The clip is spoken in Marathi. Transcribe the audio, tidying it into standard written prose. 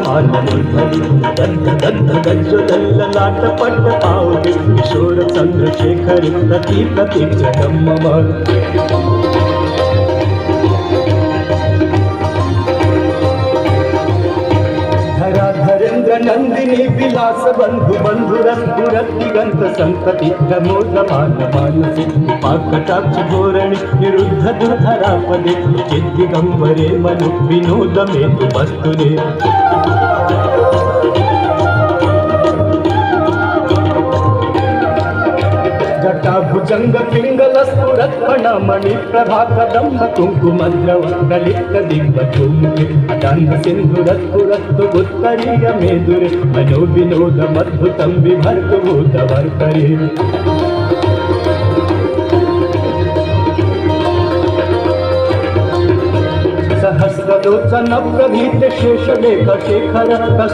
मानमुद्धरी गद्द गद्द गज्जोदल्ल लाटपट पावले किशोर चंद्रशेखर प्रति प्रति जगम्मवार धरेंद्र नंदिनी विलास बंधु बंधुरस्फुरत् दिगंत संतति प्रमोदमान मानसी पाकटाक्ष धोरणी निरुद्ध दुर्धरापदे चिद्दिगंबरे मनु विनोद मेतु वस्तुने जटाभुजंग पिंगल स्फुरत् फणमणि प्रभा कदंब कुंकुमद्रव ललित दिग्वधूमुखे अदान्ध सिंधुरत्पुरत्तु उत्तरीय मेदुरे मनो विनोदमद्भुतं विभर्तभूतवर्तरे सहस्रलोचन प्रभीत शेषलेख शेखर